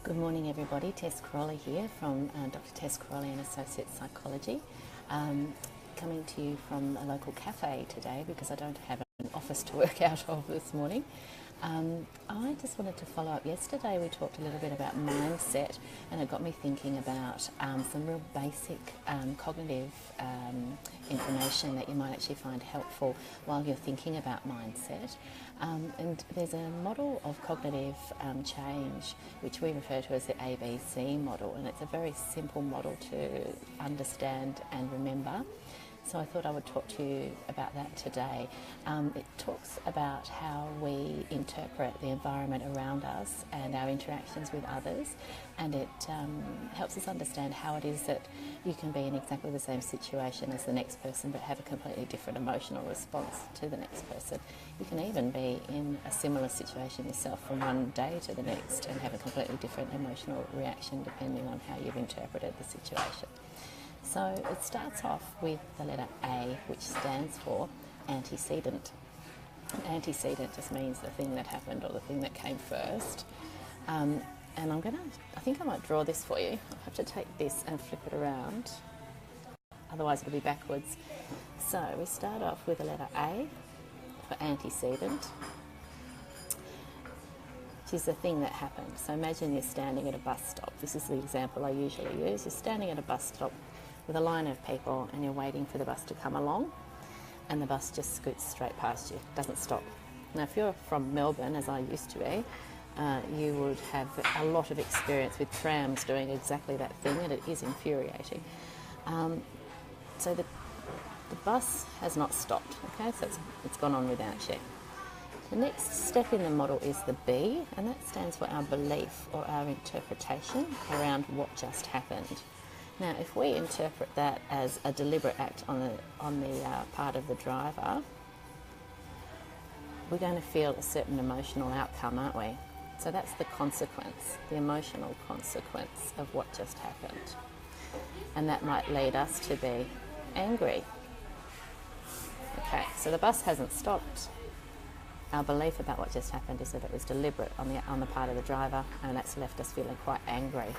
Good morning everybody, Tess Crawley here from Dr Tess Crawley and Associate Psychology. Coming to you from a local cafe today because I don't have an office to work out of this morning. I just wanted to follow up. Yesterday we talked a little bit about mindset, and it got me thinking about some real basic cognitive information that you might actually find helpful while you're thinking about mindset. And there's a model of cognitive change which we refer to as the ABC model, and it's a very simple model to understand and remember. So I thought I would talk to you about that today. It talks about how we interpret the environment around us and our interactions with others, and it helps us understand how it is that you can be in exactly the same situation as the next person but have a completely different emotional response to the next person. You can even be in a similar situation yourself from one day to the next and have a completely different emotional reaction depending on how you've interpreted the situation. So it starts off with the letter A, which stands for antecedent. An antecedent just means the thing that happened or the thing that came first. And I think I might draw this for you. I'll have to take this and flip it around, otherwise it'll be backwards. So we start off with the letter A for antecedent, which is the thing that happened. So imagine you're standing at a bus stop. This is the example I usually use. You're standing at a bus stop with a line of people and you're waiting for the bus to come along, and the bus just scoots straight past you, doesn't stop. Now if you're from Melbourne, as I used to be, you would have a lot of experience with trams doing exactly that thing, and it is infuriating. So the bus has not stopped, okay, so it's gone on without you. The next step in the model is the B, and that stands for our belief or our interpretation around what just happened. Now, if we interpret that as a deliberate act on the part of the driver, we're going to feel a certain emotional outcome, aren't we? So that's the consequence, the emotional consequence of what just happened. And that might lead us to be angry. Okay, so the bus hasn't stopped. Our belief about what just happened is that it was deliberate on the part of the driver, and that's left us feeling quite angry.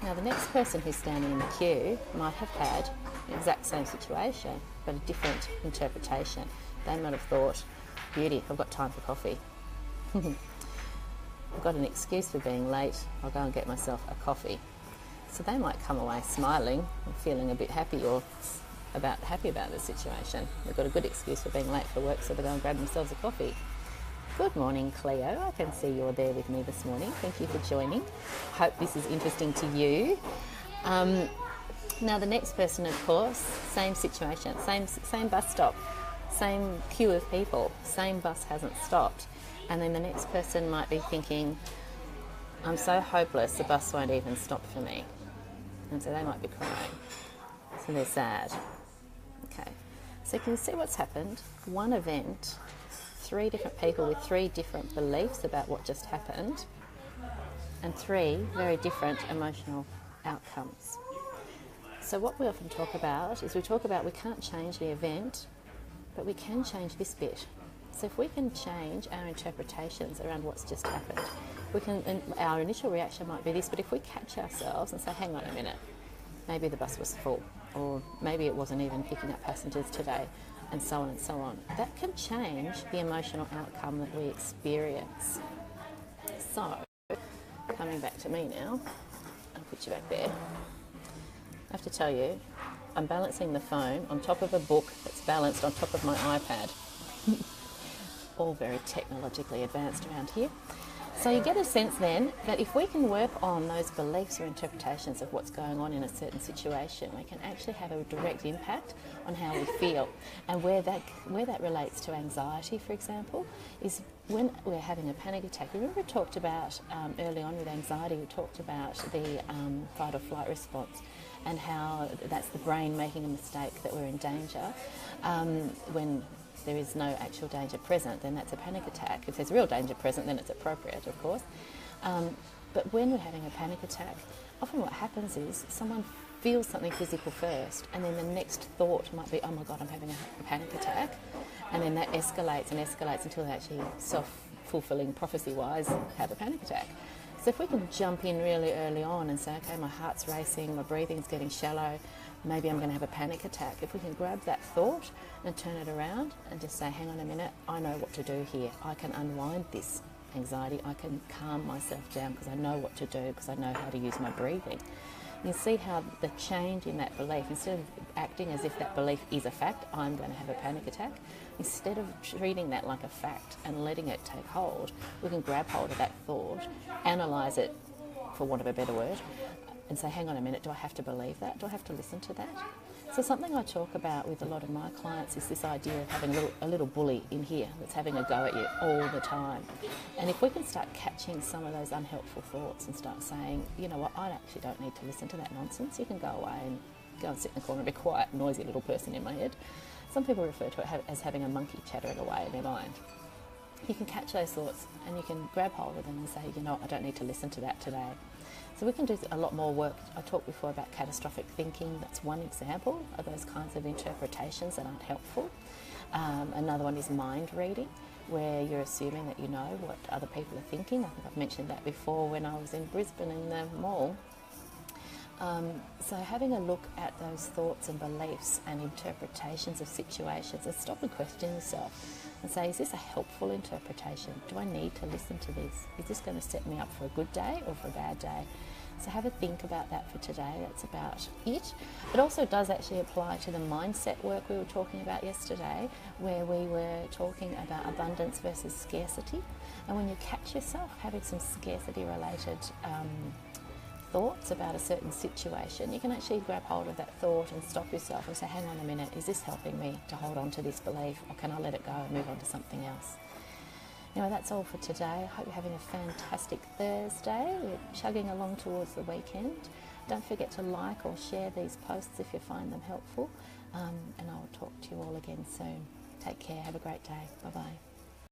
Now the next person who's standing in the queue might have had the exact same situation but a different interpretation. They might have thought, beauty, I've got time for coffee. I've got an excuse for being late, I'll go and get myself a coffee. So they might come away smiling and feeling a bit happy about the situation. They've got a good excuse for being late for work, so they go and grab themselves a coffee. Good morning, Cleo. I can see you're there with me this morning. Thank you for joining. Hope this is interesting to you. Now the next person, of course, same situation, same bus stop, same queue of people, same bus hasn't stopped. And then the next person might be thinking, I'm so hopeless, the bus won't even stop for me. And so they might be crying. So they're sad. Okay. So can you see what's happened? One event, three different people with three different beliefs about what just happened, and three very different emotional outcomes. So what we often talk about is we can't change the event, but we can change this bit. So if we can change our interpretations around what's just happened, and our initial reaction might be this, but if we catch ourselves and say, hang on a minute, maybe the bus was full, or maybe it wasn't even picking up passengers today, and so on and so on. That can change the emotional outcome that we experience. So, coming back to me now, I'll put you back there. I have to tell you, I'm balancing the phone on top of a book that's balanced on top of my iPad. All very technologically advanced around here. So you get a sense then that if we can work on those beliefs or interpretations of what's going on in a certain situation, we can actually have a direct impact on how we feel. And where that relates to anxiety, for example, is when we're having a panic attack. Remember we talked about early on with anxiety, we talked about the fight or flight response and how that's the brain making a mistake that we're in danger. When there is no actual danger present, then that's a panic attack. If there's real danger present, then it's appropriate, of course. But when we're having a panic attack, often what happens is someone feels something physical first, and then the next thought might be, oh my God, I'm having a panic attack. And then that escalates and escalates until they actually self-fulfilling prophecy-wise have a panic attack. So if we can jump in really early on and say, okay, my heart's racing, my breathing's getting shallow, maybe I'm going to have a panic attack. If we can grab that thought and turn it around and just say, hang on a minute, I know what to do here. I can unwind this anxiety. I can calm myself down because I know what to do, because I know how to use my breathing. You see how the change in that belief, instead of acting as if that belief is a fact, I'm going to have a panic attack, instead of treating that like a fact and letting it take hold, we can grab hold of that thought, analyse it, for want of a better word, and say, hang on a minute, do I have to believe that? Do I have to listen to that? So something I talk about with a lot of my clients is this idea of having a little bully in here that's having a go at you all the time. And if we can start catching some of those unhelpful thoughts and start saying, you know what, I actually don't need to listen to that nonsense. You can go away and go and sit in the corner and be quiet, noisy little person in my head. Some people refer to it as having a monkey chattering away in their mind. You can catch those thoughts and you can grab hold of them and say, you know, I don't need to listen to that today. So we can do a lot more work. I talked before about catastrophic thinking. That's one example of those kinds of interpretations that aren't helpful. Another one is mind reading, where you're assuming that you know what other people are thinking. I think I've mentioned that before when I was in Brisbane in the mall. So having a look at those thoughts and beliefs and interpretations of situations, and stop and question yourself and say, is this a helpful interpretation? Do I need to listen to this? Is this going to set me up for a good day or for a bad day? So have a think about that for today. That's about it. It also does actually apply to the mindset work we were talking about yesterday, where we were talking about abundance versus scarcity. And when you catch yourself having some scarcity related thoughts about a certain situation, you can actually grab hold of that thought and stop yourself and say, hang on a minute, is this helping me to hold on to this belief, or can I let it go and move on to something else? Anyway, that's all for today. I hope you're having a fantastic Thursday. We're chugging along towards the weekend. Don't forget to like or share these posts if you find them helpful, and I will talk to you all again soon. Take care. Have a great day. Bye-bye.